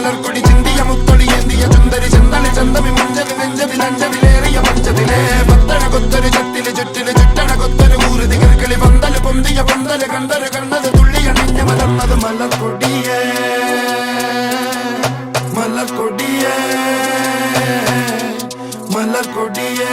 മലർക്കൊടി ചിന്തിയ മുത്തൊളി എന്തിയ ചുന്തരി ചന്തളി ചന്തമി മഞ്ചലി നെഞ്ചതിൽ അഞ്ചതിലേറിയ പഞ്ചതിലെ പത്തണ കൊത്തൊരു ചത്തില് ചുറ്റില് ചുറ്റണ കൊത്തൊരു ഊറുതി കിർക്കളി പന്തല് പൊന്തിയ പന്തല് കണ്ടൊരു കണ്ണത് തുള്ളിയണിഞ്ഞ മലർന്നത് മലർക്കൊടിയേ മലർക്കൊടിയേ മലർക്കൊടിയേ